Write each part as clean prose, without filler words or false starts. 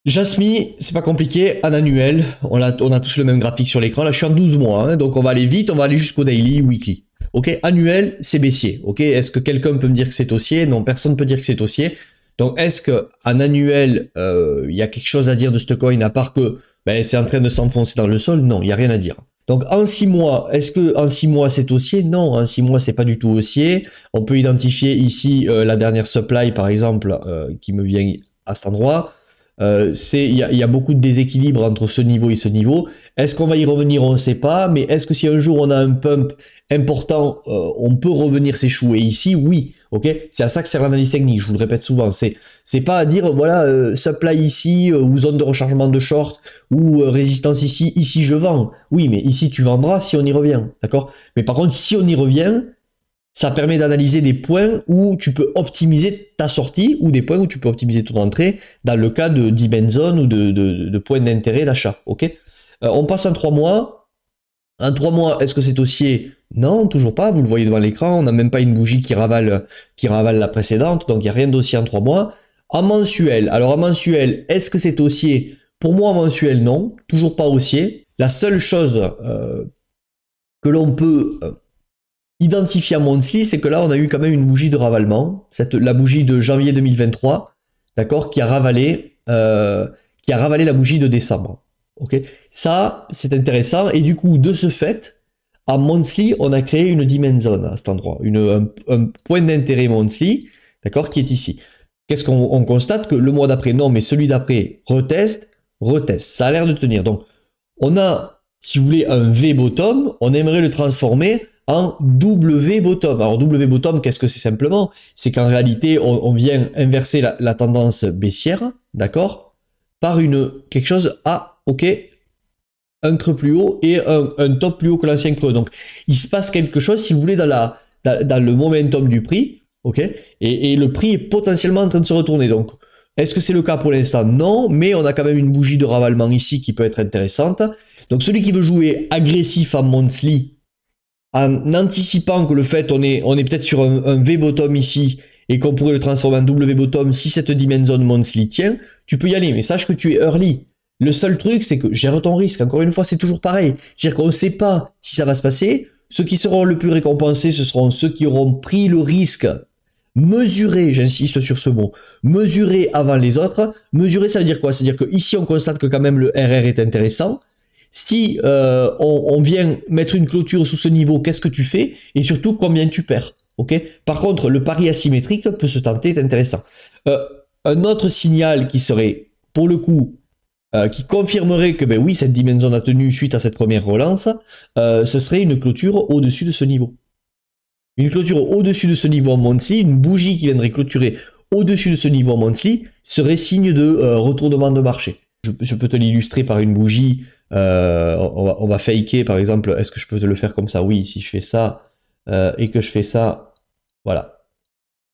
Jasmy, c'est pas compliqué, en annuel, on a tous le même graphique sur l'écran. Là, je suis en 12 mois, hein, donc on va aller vite, on va aller jusqu'au daily, weekly. Ok, annuel, c'est baissier. Ok, est-ce que quelqu'un peut me dire que c'est haussier? Non, personne ne peut dire que c'est haussier. Donc, est-ce que en annuel, il y a quelque chose à dire de ce coin à part que ben, c'est en train de s'enfoncer dans le sol? Non, il y a rien à dire. Donc en 6 mois, est-ce que en 6 mois c'est haussier? Non, en 6 mois c'est pas du tout haussier. On peut identifier ici la dernière supply par exemple qui me vient à cet endroit. Il y a beaucoup de déséquilibre entre ce niveau et ce niveau. Est-ce qu'on va y revenir? On ne sait pas. Mais est-ce que si un jour on a un pump important, on peut revenir s'échouer ici? Oui. Ok, c'est à ça que sert l'analyse technique. Je vous le répète souvent. C'est pas à dire voilà supply ici ou zone de rechargement de short ou résistance ici. Ici je vends. Oui, mais ici tu vendras si on y revient. D'accord. Mais par contre, si on y revient, ça permet d'analyser des points où tu peux optimiser ta sortie ou des points où tu peux optimiser ton entrée dans le cas de demand zone ou de points d'intérêt d'achat. Ok. On passe en 3 mois. En 3 mois, est-ce que c'est haussier? Non, toujours pas. Vous le voyez devant l'écran. On n'a même pas une bougie qui ravale la précédente. Donc il n'y a rien d'haussier en 3 mois. En mensuel, alors en mensuel, est-ce que c'est haussier? Pour moi, en mensuel, non. Toujours pas haussier. La seule chose que l'on peut identifié à monthly, c'est que là, on a eu quand même une bougie de ravalement, la bougie de janvier 2023, d'accord, qui a ravalé la bougie de décembre. Ok, ça, c'est intéressant. Et du coup, de ce fait, à monthly, on a créé une demand zone à cet endroit, un point d'intérêt monthly, d'accord, qui est ici. Qu'est-ce qu'on constate? Que le mois d'après, non, mais celui d'après, reteste. Ça a l'air de tenir. Donc, on a, si vous voulez, un V bottom, on aimerait le transformer en W bottom. Alors W bottom, qu'est-ce que c'est simplement? C'est qu'en réalité, on vient inverser la tendance baissière, d'accord, par quelque chose à, ok, un creux plus haut et un top plus haut que l'ancien creux. Donc il se passe quelque chose, si vous voulez, dans le momentum du prix, ok, et le prix est potentiellement en train de se retourner. Donc est-ce que c'est le cas pour l'instant? Non, mais on a quand même une bougie de ravalement ici qui peut être intéressante. Donc celui qui veut jouer agressif en monthly, en anticipant que le fait on est peut-être sur un V bottom ici et qu'on pourrait le transformer en W bottom si cette demand zone monthly tient, tu peux y aller, mais sache que tu es early. Le seul truc, c'est que gère ton risque. Encore une fois, c'est toujours pareil. C'est-à-dire qu'on ne sait pas si ça va se passer. Ceux qui seront le plus récompensés, ce seront ceux qui auront pris le risque mesuré, j'insiste sur ce mot, mesuré avant les autres. Mesurer, ça veut dire quoi? C'est-à-dire qu'ici, on constate que quand même le RR est intéressant. Si on vient mettre une clôture sous ce niveau, qu'est-ce que tu fais? Et surtout, combien tu perds? Ok. Par contre, le pari asymétrique peut se tenter, est intéressant. Un autre signal qui serait, pour le coup, qui confirmerait que ben oui, cette dimension a tenu suite à cette première relance, ce serait une clôture au-dessus de ce niveau. Une clôture au-dessus de ce niveau en monthly, une bougie qui viendrait clôturer au-dessus de ce niveau en monthly, serait signe de retournement de marché. Je peux te l'illustrer par une bougie. On va faker par exemple. Est-ce que je peux te le faire comme ça? Oui, si je fais ça et que je fais ça, voilà.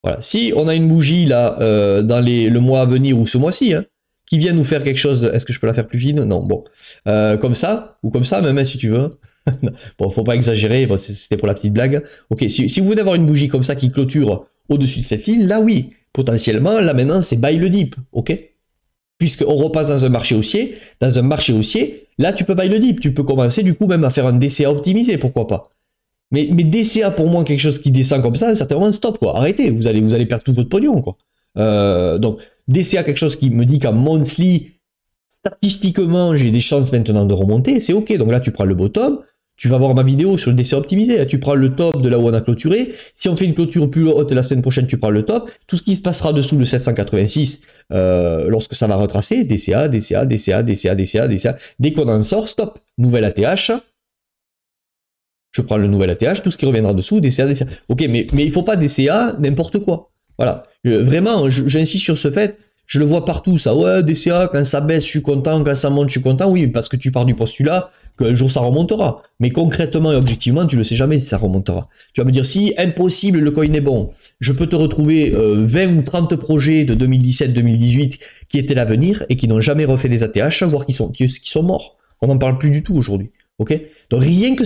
Voilà. Si on a une bougie là dans le mois à venir ou ce mois-ci, hein, qui vient nous faire quelque chose, est-ce que je peux la faire plus fine? Non, bon. Comme ça, ou comme ça, même si tu veux. Bon, faut pas exagérer, bon, c'était pour la petite blague. Ok, si vous venez d'avoir une bougie comme ça qui clôture au-dessus de cette ligne, là oui, potentiellement, là maintenant c'est buy le dip, ok? Puisqu'on repasse dans un marché haussier, là tu peux buy le dip, tu peux commencer du coup même à faire un DCA optimisé, pourquoi pas. Mais DCA pour moi, quelque chose qui descend comme ça, à un certain moment, stop quoi, arrêtez, vous allez perdre tout votre pognon quoi. Donc DCA, quelque chose qui me dit qu'en monthly, statistiquement, j'ai des chances maintenant de remonter, c'est ok. Donc là, tu prends le bottom, tu vas voir ma vidéo sur le DCA optimisé, tu prends le top de là où on a clôturé. Si on fait une clôture plus haute la semaine prochaine, tu prends le top. Tout ce qui se passera dessous le 786, lorsque ça va retracer, DCA. Dès qu'on en sort, stop. Nouvel ATH. Je prends le nouvel ATH, tout ce qui reviendra dessous, DCA. Ok, mais il faut pas DCA n'importe quoi. Voilà. Vraiment, j'insiste sur ce fait. Je le vois partout, ça. Ouais, DCA, quand ça baisse, je suis content. Quand ça monte, je suis content. Oui, parce que tu pars du postulat qu'un jour ça remontera. Mais concrètement et objectivement, tu le sais jamais si ça remontera. Tu vas me dire, si impossible, le coin est bon. Je peux te retrouver 20 ou 30 projets de 2017-2018 qui étaient l'avenir et qui n'ont jamais refait les ATH, voire qui sont morts. On n'en parle plus du tout aujourd'hui. Ok? Donc rien que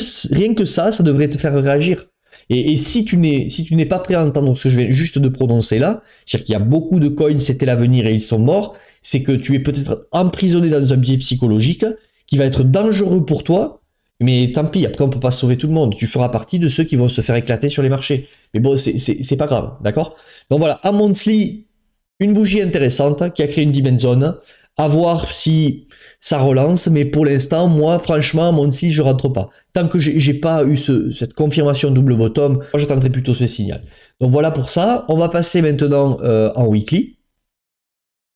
ça devrait te faire réagir. Et si tu n'es pas prêt à entendre ce que je viens juste de prononcer là, c'est-à-dire qu'il y a beaucoup de coins, c'était l'avenir et ils sont morts, c'est que tu es peut-être emprisonné dans un biais psychologique qui va être dangereux pour toi, mais tant pis, après on peut pas sauver tout le monde, tu feras partie de ceux qui vont se faire éclater sur les marchés. Mais bon, c'est pas grave, d'accord? Donc voilà, à Monthly, une bougie intéressante qui a créé une dimension, à voir si ça relance, mais pour l'instant, moi, franchement, Monthly, je rentre pas. Tant que j'ai pas eu cette confirmation double bottom, moi, j'attendrai plutôt ce signal. Donc voilà pour ça. On va passer maintenant en weekly.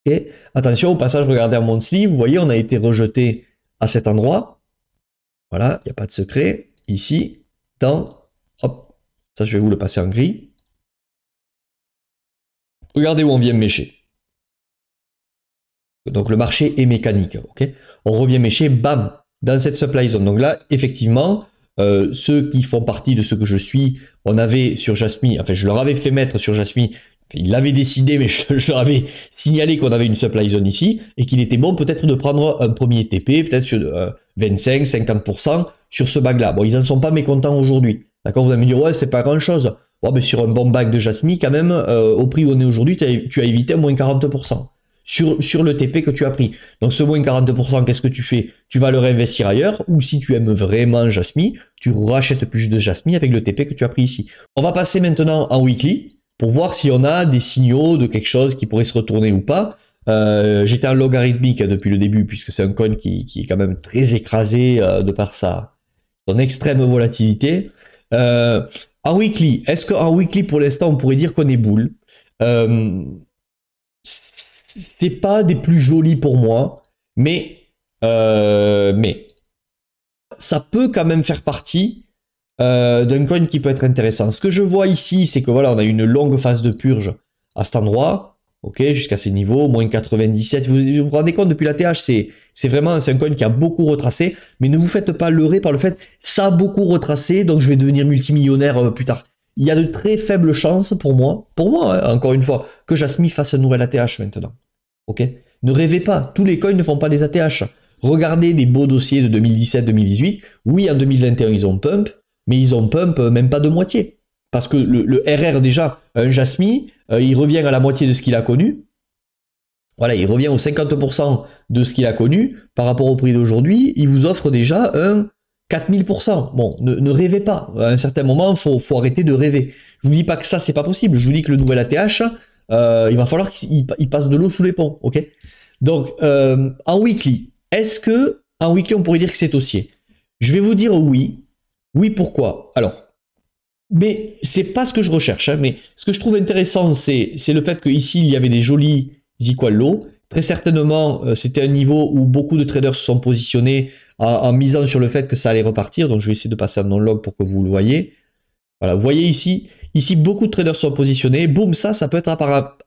Et attention, au passage, regardez en Monthly, vous voyez, on a été rejeté à cet endroit. Voilà, il n'y a pas de secret. Ici, hop, ça je vais vous le passer en gris. Regardez où on vient mécher. Donc le marché est mécanique, ok? On revient mécher, bam, dans cette supply zone. Donc là, effectivement, ceux qui font partie de ce que je suis, on avait sur Jasmy, enfin je leur avais fait mettre sur Jasmy, ils l'avaient décidé, mais je leur avais signalé qu'on avait une supply zone ici, et qu'il était bon peut-être de prendre un premier TP, peut-être sur 25-50% sur ce bag là. Bon, ils n'en sont pas mécontents aujourd'hui. D'accord, vous allez me dire, ouais, c'est pas grand chose. Bon, mais sur un bon bag de Jasmy, quand même, au prix où on est aujourd'hui, tu as évité un moins 40%. Sur le TP que tu as pris. Donc ce moins 40%, qu'est-ce que tu fais? Tu vas le réinvestir ailleurs, ou si tu aimes vraiment Jasmy, tu rachètes plus de Jasmy avec le TP que tu as pris ici. On va passer maintenant en weekly, pour voir si on a des signaux de quelque chose qui pourrait se retourner ou pas. J'étais en logarithmique depuis le début, puisque c'est un coin qui est quand même très écrasé de par son extrême volatilité. En weekly, est-ce qu'en weekly, pour l'instant, on pourrait dire qu'on est bull? C'est pas des plus jolis pour moi, mais ça peut quand même faire partie d'un coin qui peut être intéressant. Ce que je vois ici, c'est que voilà, on a une longue phase de purge à cet endroit, ok, jusqu'à ces niveaux, moins 97. Vous rendez compte, depuis la TH, c'est vraiment un coin qui a beaucoup retracé, mais ne vous faites pas leurrer par le fait ça a beaucoup retracé, donc je vais devenir multimillionnaire plus tard. Il y a de très faibles chances pour moi, hein, encore une fois, que Jasmy fasse un nouvel ATH maintenant. Ok, ne rêvez pas, tous les coins ne font pas des ATH. Regardez des beaux dossiers de 2017-2018. Oui, en 2021, ils ont pump, mais ils ont pump même pas de moitié. Parce que le RR, déjà, un Jasmy, il revient à la moitié de ce qu'il a connu. Voilà, il revient aux 50% de ce qu'il a connu par rapport au prix d'aujourd'hui. Il vous offre déjà un 4000%. Bon, ne rêvez pas. À un certain moment, il faut arrêter de rêver. Je vous dis pas que ça, c'est pas possible. Je vous dis que le nouvel ATH, il va falloir qu'il passe de l'eau sous les ponts, ok? Donc, en weekly, est-ce que en weekly, on pourrait dire que c'est haussier? Je vais vous dire oui. Oui, pourquoi? Alors, mais c'est pas ce que je recherche, hein, mais ce que je trouve intéressant, c'est le fait qu'ici, il y avait des jolis equal low. Très certainement, c'était un niveau où beaucoup de traders se sont positionnés en misant sur le fait que ça allait repartir. Donc, je vais essayer de passer en non-log pour que vous le voyez. Voilà, vous voyez ici, beaucoup de traders sont positionnés. Boum, ça peut être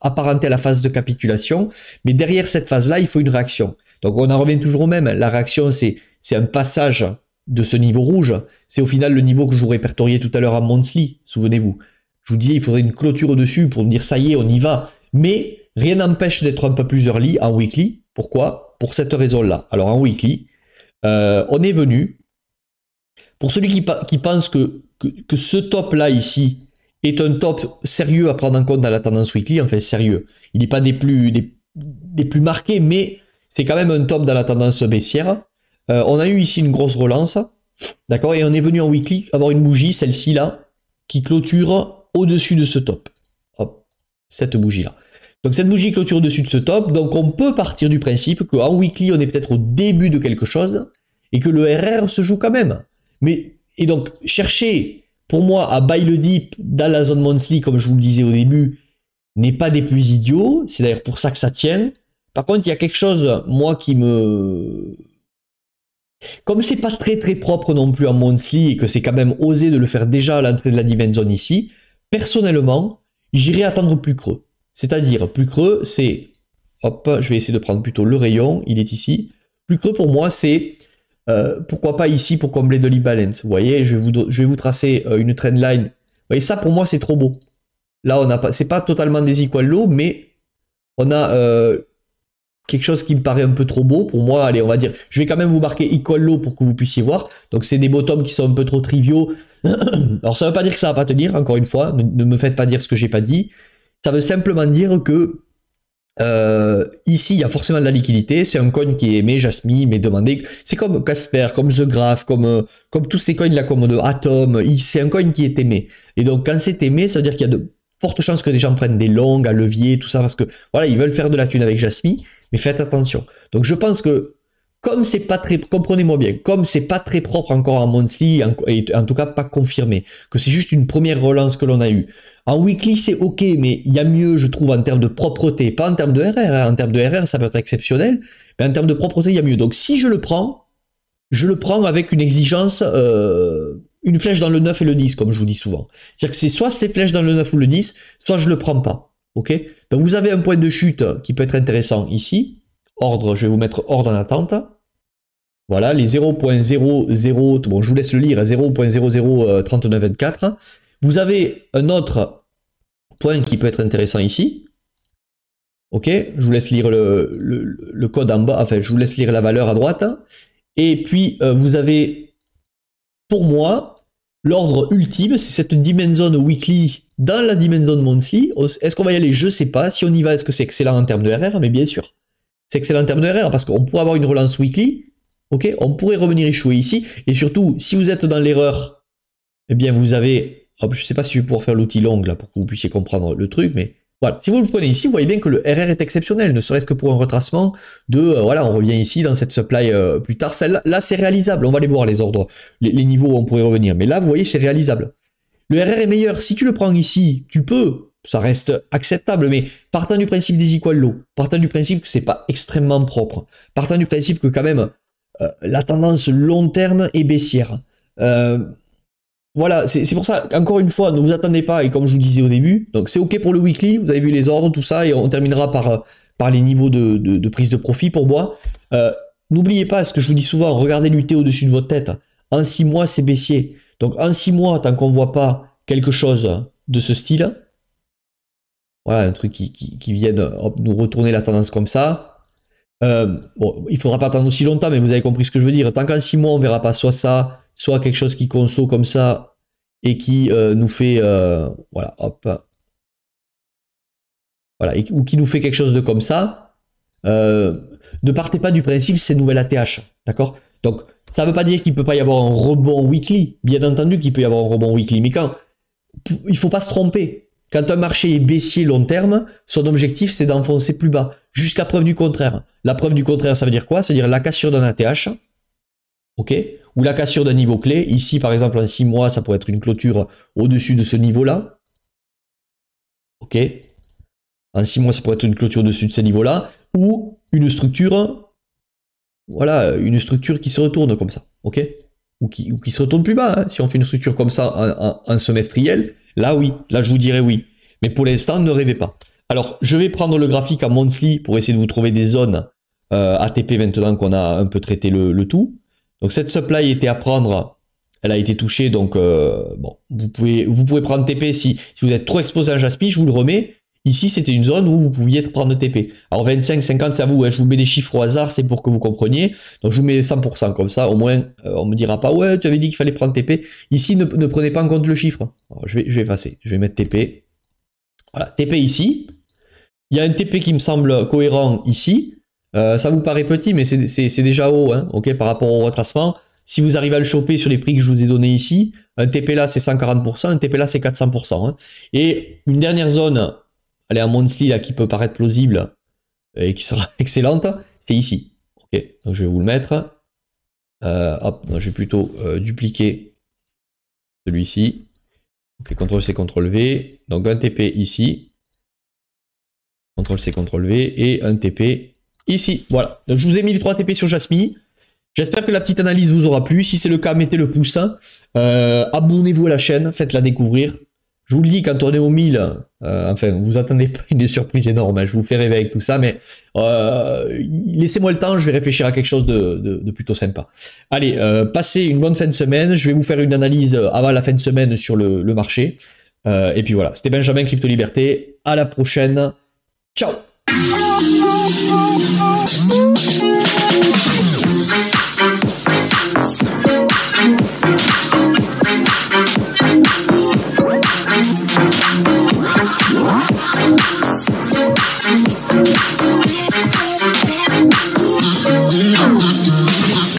apparenté à la phase de capitulation. Mais derrière cette phase-là, il faut une réaction. Donc, on en revient toujours au même. La réaction, c'est un passage de ce niveau rouge. C'est au final le niveau que je vous répertoriais tout à l'heure en monthly. Souvenez-vous. Je vous disais, il faudrait une clôture au-dessus pour dire ça y est, on y va. Mais rien n'empêche d'être un peu plus early en weekly. Pourquoi? Pour cette raison-là. Alors, en weekly, on est venu. Pour celui qui pense que ce top-là ici est un top sérieux à prendre en compte dans la tendance weekly, enfin sérieux. Il n'est pas des plus marqués, mais c'est quand même un top dans la tendance baissière. On a eu ici une grosse relance, d'accord, et on est venu en weekly avoir une bougie, celle-ci là, qui clôture au-dessus de ce top. Hop, cette bougie-là. Donc cette bougie clôture au-dessus de ce top, donc on peut partir du principe qu'en weekly, on est peut-être au début de quelque chose, et que le RR se joue quand même. Et donc, chercher, pour moi, à buy le dip dans la zone monthly, comme je vous le disais au début, n'est pas des plus idiots. C'est d'ailleurs pour ça que ça tient. Par contre, il y a quelque chose, moi, qui me... Comme c'est pas très très propre non plus en monthly et que c'est quand même osé de le faire déjà à l'entrée de la dimension ici, personnellement, j'irai attendre plus creux. C'est-à-dire, plus creux, c'est... Hop, je vais essayer de prendre plutôt le rayon, il est ici. Plus creux pour moi, c'est... pourquoi pas ici pour combler de l'imbalance. Vous voyez, je vais vous tracer une trendline. Vous voyez, ça pour moi c'est trop beau. Là, on a pas, c'est pas totalement des equal low, mais on a quelque chose qui me paraît un peu trop beau. Pour moi, allez, on va dire, je vais quand même vous marquer equal low pour que vous puissiez voir. Donc c'est des bottoms qui sont un peu trop triviaux. Alors ça veut pas dire que ça va pas tenir, encore une fois. Ne me faites pas dire ce que j'ai pas dit. Ça veut simplement dire que Ici, il y a forcément de la liquidité. C'est un coin qui est aimé, Jasmine, mais demandé. C'est comme Casper, comme The Graph, comme tous ces coins là, comme de Atom. C'est un coin qui est aimé. Et donc, quand c'est aimé, ça veut dire qu'il y a de fortes chances que des gens prennent des longues à levier, tout ça, parce que voilà, ils veulent faire de la thune avec Jasmine, mais faites attention. Donc, je pense que comme c'est pas très, comprenez-moi bien, comme c'est pas très propre encore en monthly, et en tout cas pas confirmé, que c'est juste une première relance que l'on a eue. En weekly, c'est ok, mais il y a mieux, je trouve, en termes de propreté, pas en termes de RR. Hein. En termes de RR, ça peut être exceptionnel, mais en termes de propreté, il y a mieux. Donc si je le prends avec une exigence, une flèche dans le 9 et le 10, comme je vous dis souvent. C'est-à-dire que c'est soit ces flèches dans le 9 ou le 10, soit je le prends pas. Ok. Donc vous avez un point de chute qui peut être intéressant ici. Ordre, je vais vous mettre ordre en attente. Voilà, les 0.00, bon, je vous laisse le lire, 0.003924. Vous avez un autre point qui peut être intéressant ici. Ok, je vous laisse lire le code en bas, enfin, je vous laisse lire la valeur à droite. Et puis, vous avez, pour moi, l'ordre ultime, c'est cette dimension weekly dans la dimension monthly. Est-ce qu'on va y aller? Je sais pas. Si on y va, est-ce que c'est excellent en termes de RR? Mais bien sûr. C'est excellent en termes de RR parce qu'on pourrait avoir une relance weekly. Ok, on pourrait revenir échouer ici. Et surtout, si vous êtes dans l'erreur, eh bien, vous avez... Hop, je ne sais pas si je vais pouvoir faire l'outil long là pour que vous puissiez comprendre le truc, mais voilà. Si vous le prenez ici, vous voyez bien que le RR est exceptionnel, ne serait-ce que pour un retracement de... voilà, on revient ici dans cette supply plus tard. Celle-là, là, c'est réalisable. On va aller voir les ordres, les niveaux où on pourrait revenir. Mais là, vous voyez, c'est réalisable. Le RR est meilleur. Si tu le prends ici, tu peux. Ça reste acceptable, mais partant du principe des equal low, partant du principe que c'est pas extrêmement propre, partant du principe que quand même la tendance long terme est baissière. Voilà, c'est pour ça, encore une fois, ne vous attendez pas, et comme je vous disais au début, donc c'est ok pour le weekly, vous avez vu les ordres, tout ça, et on terminera par les niveaux de prise de profit pour moi. N'oubliez pas, ce que je vous dis souvent, regardez l'UT au-dessus de votre tête. En 6 mois, c'est baissier. Donc en 6 mois, tant qu'on ne voit pas quelque chose de ce style, voilà, un truc qui vienne nous retourner la tendance comme ça, bon, il faudra pas attendre aussi longtemps, mais vous avez compris ce que je veux dire. Tant qu'en 6 mois, on verra pas soit ça, soit quelque chose qui conso comme ça et qui nous fait, voilà, hop, voilà, ou qui nous fait quelque chose de comme ça. Ne partez pas du principe c'est nouvelle ATH, d'accord? Donc ça veut pas dire qu'il peut pas y avoir un rebond weekly. Bien entendu qu'il peut y avoir un rebond weekly, mais quand il faut pas se tromper. Quand un marché est baissier long terme, son objectif c'est d'enfoncer plus bas, jusqu'à preuve du contraire. La preuve du contraire, ça veut dire quoi? Ça veut dire la cassure d'un ATH, ok? Ou la cassure d'un niveau clé. Ici, par exemple, en 6 mois, ça pourrait être une clôture au-dessus de ce niveau-là. Ok? En 6 mois, ça pourrait être une clôture au-dessus de ce niveau-là. Ou une structure, voilà, une structure qui se retourne comme ça, ok? Ou qui se retourne plus bas, hein. Si on fait une structure comme ça en semestriel, là oui, là je vous dirais oui. Mais pour l'instant, ne rêvez pas. Alors, je vais prendre le graphique en monthly pour essayer de vous trouver des zones ATP maintenant qu'on a un peu traité le tout. Donc cette supply était à prendre, elle a été touchée, donc bon, vous pouvez prendre TP si vous êtes trop exposé à Jaspi, je vous le remets. Ici, c'était une zone où vous pouviez prendre TP. Alors 25, 50, c'est à vous, hein, je vous mets des chiffres au hasard, c'est pour que vous compreniez. Donc je vous mets 100%, comme ça, au moins, on me dira pas, ouais, tu avais dit qu'il fallait prendre TP. Ici, ne prenez pas en compte le chiffre. Alors, je vais effacer, je vais mettre TP. Voilà, TP ici. Il y a un TP qui me semble cohérent ici. Ça vous paraît petit, mais c'est déjà haut, hein, ok, par rapport au retracement. Si vous arrivez à le choper sur les prix que je vous ai donnés ici, un TP là c'est 140%, un TP là c'est 400%. Hein. Et une dernière zone, elle est en monthly là qui peut paraître plausible et qui sera excellente, c'est ici. Ok, donc je vais vous le mettre. Hop, non, je vais plutôt dupliquer celui-ci. Ok, CTRL-C, CTRL-V. Donc un TP ici. CTRL-C, CTRL-V et un TP ici. Voilà. Donc je vous ai mis les 3 TP sur Jasmine. J'espère que la petite analyse vous aura plu. Si c'est le cas, mettez le pouce. Abonnez-vous à la chaîne, faites-la découvrir. Je vous le dis, quand on est au 1000, enfin, vous attendez pas une surprise énorme. Hein, je vous fais rêver avec tout ça, mais laissez-moi le temps, je vais réfléchir à quelque chose de plutôt sympa. Allez, passez une bonne fin de semaine. Je vais vous faire une analyse avant la fin de semaine sur le marché. Et puis voilà, c'était Benjamin Crypto Liberté. À la prochaine. Ciao!